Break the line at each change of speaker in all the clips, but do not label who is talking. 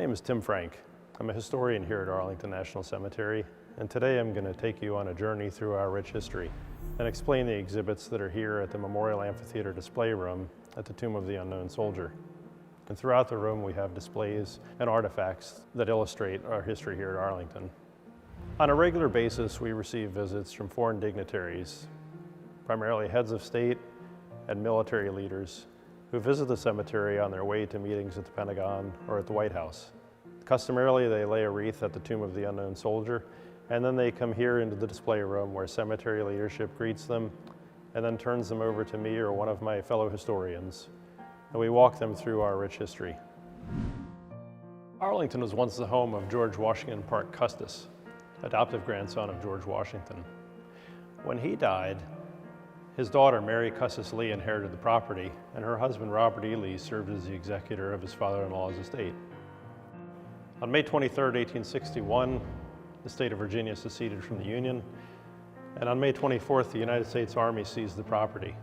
name is Tim Frank. I'm a historian here at Arlington National Cemetery, and today I'm going to take you on a journey through our rich history and explain the exhibits that are here at the Memorial Amphitheater display room at the Tomb of the Unknown Soldier. And throughout the room we have displays and artifacts that illustrate our history here at Arlington. On a regular basis we receive visits from foreign dignitaries, primarily heads of state and military leaders, who visit the cemetery on their way to meetings at the Pentagon or at the White House. Customarily, they lay a wreath at the Tomb of the Unknown Soldier, and then they come here into the display room where cemetery leadership greets them and then turns them over to me or one of my fellow historians, and we walk them through our rich history. Arlington was once the home of George Washington Parke Custis, adoptive grandson of George Washington. When he died, his daughter, Mary Custis Lee, inherited the property, and her husband, Robert E. Lee, served as the executor of his father-in-law's estate. On May 23, 1861, the state of Virginia seceded from the Union, and on May 24th, the United States Army seized the property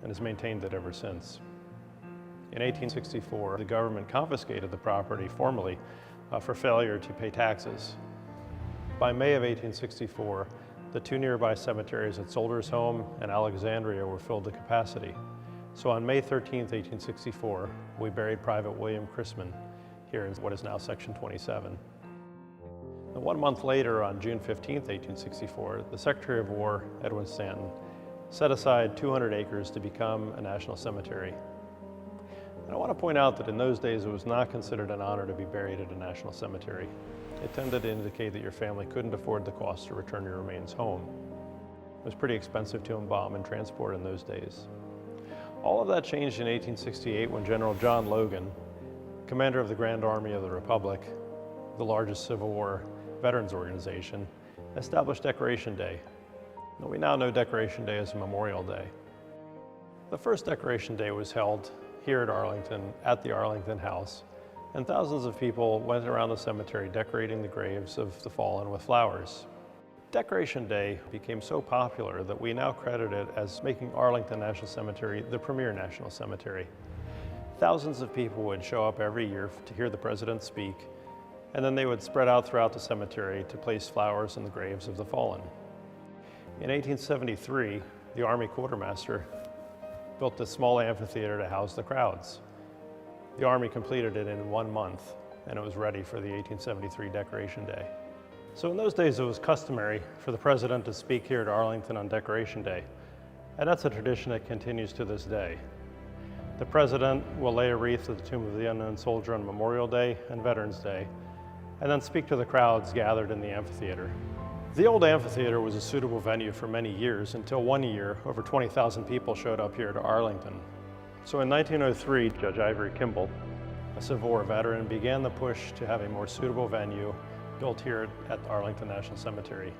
and has maintained it ever since. In 1864, the government confiscated the property formally for failure to pay taxes. By May of 1864, the two nearby cemeteries at Soldiers Home and Alexandria were filled to capacity. So on May 13, 1864, we buried Private William Chrisman here in what is now Section 27. And 1 month later, on June 15, 1864, the Secretary of War, Edwin Stanton, set aside 200 acres to become a national cemetery. And I want to point out that in those days, it was not considered an honor to be buried at a national cemetery. It tended to indicate that your family couldn't afford the cost to return your remains home. It was pretty expensive to embalm and transport in those days. All of that changed in 1868 when General John Logan, commander of the Grand Army of the Republic, the largest Civil War veterans organization, established Decoration Day. Now, we now know Decoration Day as Memorial Day. The first Decoration Day was held here at Arlington, at the Arlington House, and thousands of people went around the cemetery decorating the graves of the fallen with flowers. Decoration Day became so popular that we now credit it as making Arlington National Cemetery the premier national cemetery. Thousands of people would show up every year to hear the president speak, and then they would spread out throughout the cemetery to place flowers in the graves of the fallen. In 1873, the Army quartermaster built this small amphitheater to house the crowds. The Army completed it in 1 month, and it was ready for the 1873 Decoration Day. So in those days, it was customary for the president to speak here at Arlington on Decoration Day, and that's a tradition that continues to this day. The president will lay a wreath at the Tomb of the Unknown Soldier on Memorial Day and Veterans Day, and then speak to the crowds gathered in the amphitheater. The old amphitheater was a suitable venue for many years until one year, over 20,000 people showed up here to Arlington. So in 1903, Judge Ivory Kimball, a Civil War veteran, began the push to have a more suitable venue built here at Arlington National Cemetery.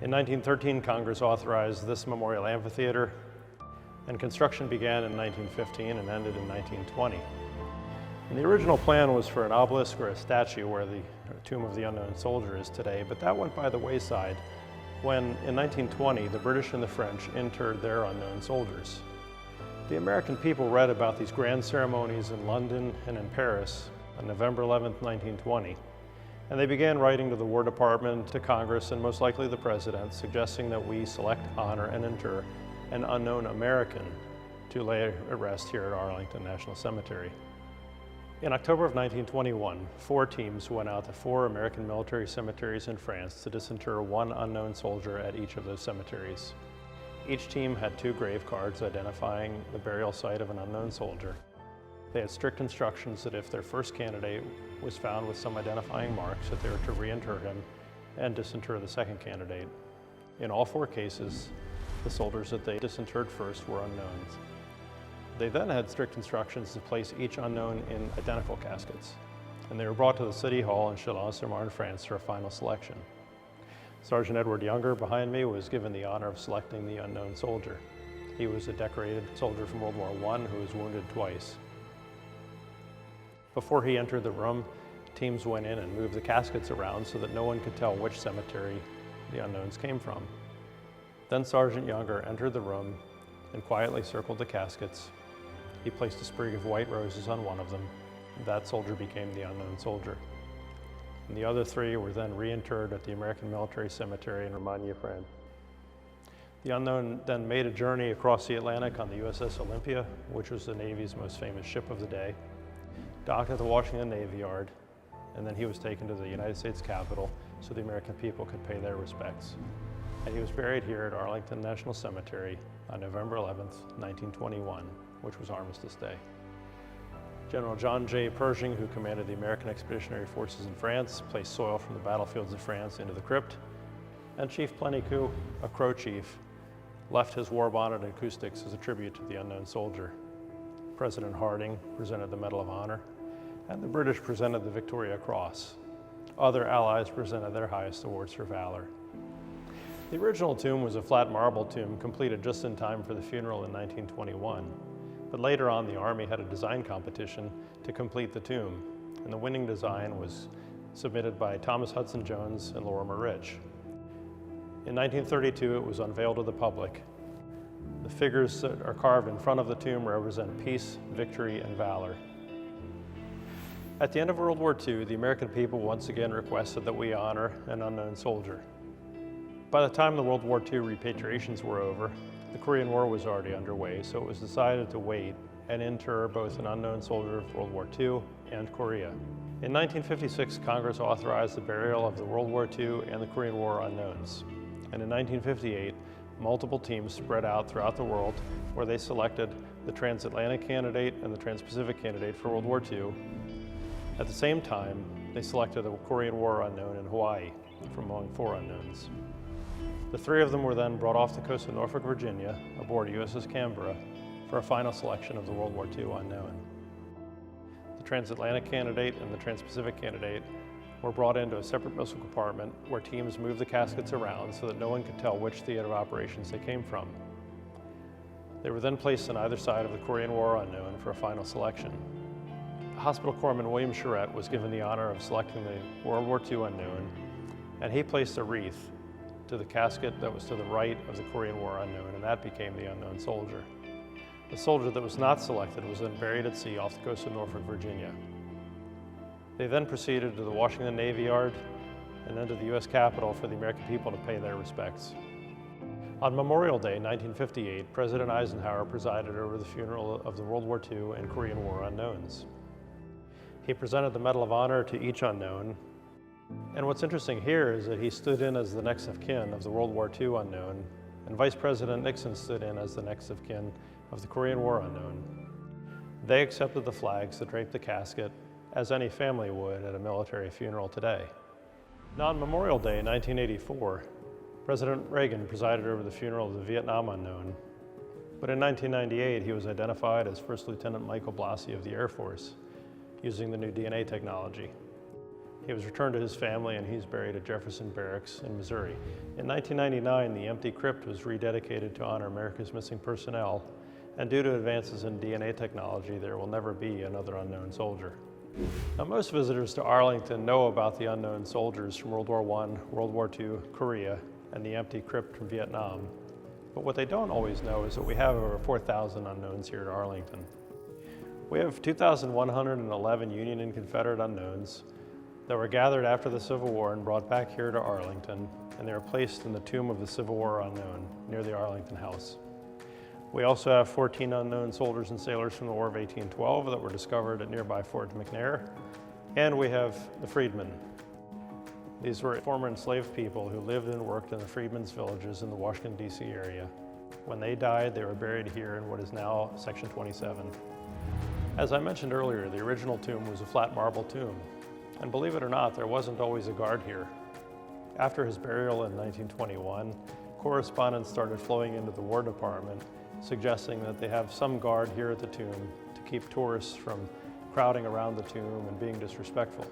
In 1913, Congress authorized this memorial amphitheater, and construction began in 1915 and ended in 1920. And the original plan was for an obelisk or a statue where the Tomb of the Unknown Soldier is today, but that went by the wayside when, in 1920, the British and the French interred their unknown soldiers. The American people read about these grand ceremonies in London and in Paris on November 11, 1920, and they began writing to the War Department, to Congress, and most likely the President, suggesting that we select, honor, and inter an unknown American to lay at rest here at Arlington National Cemetery. In October of 1921, 4 teams went out to 4 American military cemeteries in France to disinter one unknown soldier at each of those cemeteries. Each team had 2 grave cards identifying the burial site of an unknown soldier. They had strict instructions that if their first candidate was found with some identifying marks, that they were to reinter him and disinter the second candidate. In all 4 cases, the soldiers that they disinterred first were unknowns. They then had strict instructions to place each unknown in identical caskets, and they were brought to the City Hall in Chalon-sur-Marne, France for a final selection. Sergeant Edward Younger, behind me, was given the honor of selecting the unknown soldier. He was a decorated soldier from World War I who was wounded twice. Before he entered the room, teams went in and moved the caskets around so that no one could tell which cemetery the unknowns came from. Then Sergeant Younger entered the room and quietly circled the caskets. He placed a sprig of white roses on one of them, That soldier became the unknown soldier. And the other three were then reinterred at the American Military Cemetery in Romagna, France. The unknown then made a journey across the Atlantic on the USS Olympia, which was the Navy's most famous ship of the day, docked at the Washington Navy Yard, and then he was taken to the United States Capitol so the American people could pay their respects. And he was buried here at Arlington National Cemetery on November 11th, 1921, which was Armistice Day. General John J. Pershing, who commanded the American Expeditionary Forces in France, placed soil from the battlefields of France into the crypt, and Chief Plentycou, a Crow chief, left his war bonnet and acoustics as a tribute to the unknown soldier. President Harding presented the Medal of Honor, and the British presented the Victoria Cross. Other allies presented their highest awards for valor. The original tomb was a flat marble tomb completed just in time for the funeral in 1921, but later on the Army had a design competition to complete the tomb, and the winning design was submitted by Thomas Hudson Jones and Lorimer Rich. In 1932, it was unveiled to the public. The figures that are carved in front of the tomb represent peace, victory, and valor. At the end of World War II, the American people once again requested that we honor an unknown soldier. By the time the World War II repatriations were over, the Korean War was already underway, so it was decided to wait and inter both an unknown soldier of World War II and Korea. In 1956, Congress authorized the burial of the World War II and the Korean War unknowns. And in 1958, multiple teams spread out throughout the world where they selected the transatlantic candidate and the trans-Pacific candidate for World War II. At the same time, they selected a Korean War unknown in Hawaii from among 4 unknowns. The 3 of them were then brought off the coast of Norfolk, Virginia, aboard USS Canberra for a final selection of the World War II unknown. The transatlantic candidate and the trans-Pacific candidate were brought into a separate missile compartment where teams moved the caskets around so that no one could tell which theater of operations they came from. They were then placed on either side of the Korean War unknown for a final selection. Hospital Corpsman William Charette was given the honor of selecting the World War II unknown, and he placed a wreath to the casket that was to the right of the Korean War unknown, and that became the unknown soldier. The soldier that was not selected was then buried at sea off the coast of Norfolk, Virginia. They then proceeded to the Washington Navy Yard and then to the U.S. Capitol for the American people to pay their respects. On Memorial Day, 1958, President Eisenhower presided over the funeral of the World War II and Korean War unknowns. He presented the Medal of Honor to each unknown, and what's interesting here is that he stood in as the next of kin of the World War II unknown, and Vice President Nixon stood in as the next of kin of the Korean War unknown. They accepted the flags that draped the casket, as any family would at a military funeral today. Now on Memorial Day 1984, President Reagan presided over the funeral of the Vietnam unknown, but in 1998 he was identified as First Lieutenant Michael Blassie of the Air Force, using the new DNA technology. He was returned to his family and he's buried at Jefferson Barracks in Missouri. In 1999, the empty crypt was rededicated to honor America's missing personnel, and due to advances in DNA technology, there will never be another unknown soldier. Now, most visitors to Arlington know about the unknown soldiers from World War I, World War II, Korea, and the empty crypt from Vietnam. But what they don't always know is that we have over 4,000 unknowns here at Arlington. We have 2,111 Union and Confederate unknowns that were gathered after the Civil War and brought back here to Arlington, and they were placed in the Tomb of the Civil War Unknown near the Arlington House. We also have 14 unknown soldiers and sailors from the War of 1812 that were discovered at nearby Fort McNair, and we have the Freedmen. These were former enslaved people who lived and worked in the Freedmen's villages in the Washington, D.C. area. When they died, they were buried here in what is now Section 27. As I mentioned earlier, the original tomb was a flat marble tomb, and believe it or not, there wasn't always a guard here. After his burial in 1921, correspondence started flowing into the War Department suggesting that they have some guard here at the tomb to keep tourists from crowding around the tomb and being disrespectful.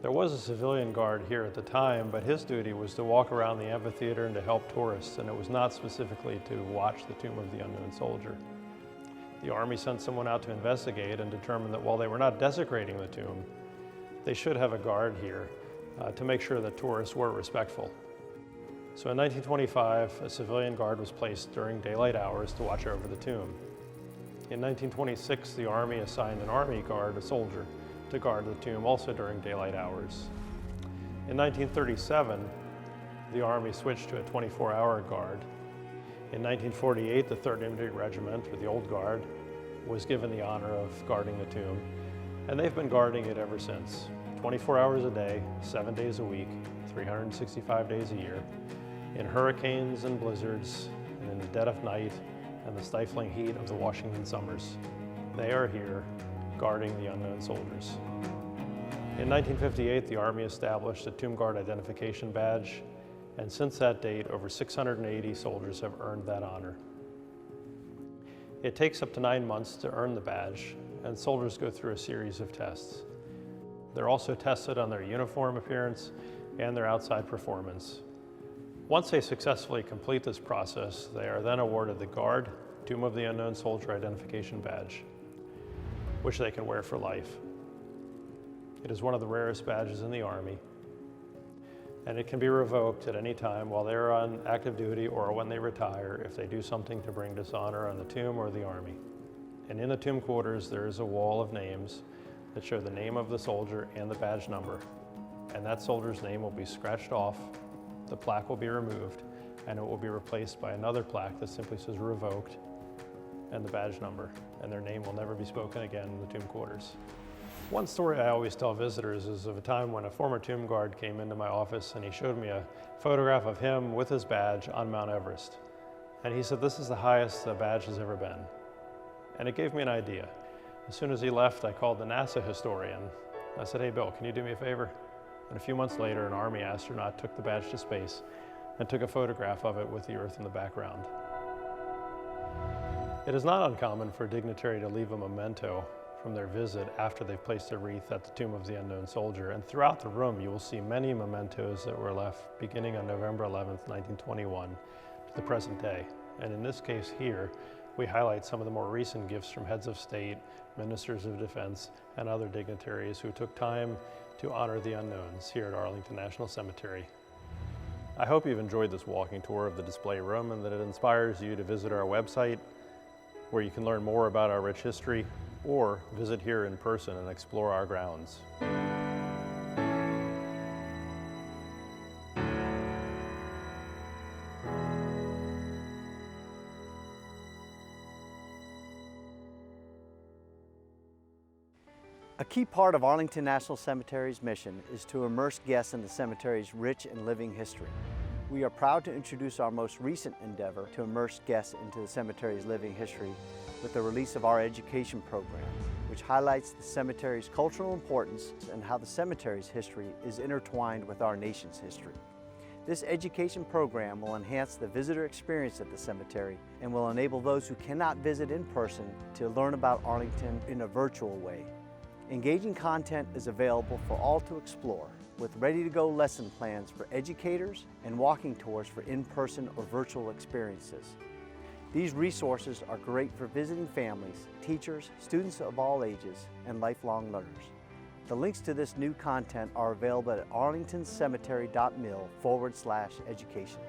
There was a civilian guard here at the time, but his duty was to walk around the amphitheater and to help tourists, and it was not specifically to watch the tomb of the unknown soldier. The Army sent someone out to investigate and determined that while they were not desecrating the tomb, they should have a guard here to make sure that tourists were respectful. So in 1925, a civilian guard was placed during daylight hours to watch over the tomb. In 1926, the Army assigned an Army guard, a soldier, to guard the tomb also during daylight hours. In 1937, the Army switched to a 24-hour guard. In 1948, the 3rd Infantry Regiment, or the Old Guard, was given the honor of guarding the tomb, and they've been guarding it ever since. 24 hours a day, 7 days a week, 365 days a year, in hurricanes and blizzards, and in the dead of night and the stifling heat of the Washington summers. They are here, guarding the unknown soldiers. In 1958, the Army established a Tomb Guard identification badge, and since that date, over 680 soldiers have earned that honor. It takes up to 9 months to earn the badge, and soldiers go through a series of tests. They're also tested on their uniform appearance and their outside performance. Once they successfully complete this process, they are then awarded the Guard Tomb of the Unknown Soldier Identification Badge, which they can wear for life. It is one of the rarest badges in the Army, and it can be revoked at any time while they're on active duty or when they retire if they do something to bring dishonor on the tomb or the Army. And in the tomb quarters, there is a wall of names that show the name of the soldier and the badge number. And that soldier's name will be scratched off, the plaque will be removed, and it will be replaced by another plaque that simply says revoked and the badge number, and their name will never be spoken again in the tomb quarters. One story I always tell visitors is of a time when a former tomb guard came into my office and he showed me a photograph of him with his badge on Mount Everest. And he said, "This is the highest the badge has ever been." And it gave me an idea. As soon as he left, I called the NASA historian. I said, "Hey Bill, can you do me a favor?" And a few months later, an Army astronaut took the badge to space and took a photograph of it with the Earth in the background. It is not uncommon for a dignitary to leave a memento from their visit after they've placed a wreath at the Tomb of the Unknown Soldier. And throughout the room, you will see many mementos that were left beginning on November 11th, 1921 to the present day. And in this case here, we highlight some of the more recent gifts from heads of state, ministers of defense, and other dignitaries who took time to honor the unknowns here at Arlington National Cemetery. I hope you've enjoyed this walking tour of the display room and that it inspires you to visit our website, where you can learn more about our rich history, or visit here in person and explore our grounds.
A key part of Arlington National Cemetery's mission is to immerse guests in the cemetery's rich and living history. We are proud to introduce our most recent endeavor to immerse guests into the cemetery's living history with the release of our education program, which highlights the cemetery's cultural importance and how the cemetery's history is intertwined with our nation's history. This education program will enhance the visitor experience at the cemetery and will enable those who cannot visit in person to learn about Arlington in a virtual way. Engaging content is available for all to explore, with ready-to-go lesson plans for educators and walking tours for in-person or virtual experiences. These resources are great for visiting families, teachers, students of all ages, and lifelong learners. The links to this new content are available at arlingtoncemetery.mil/education.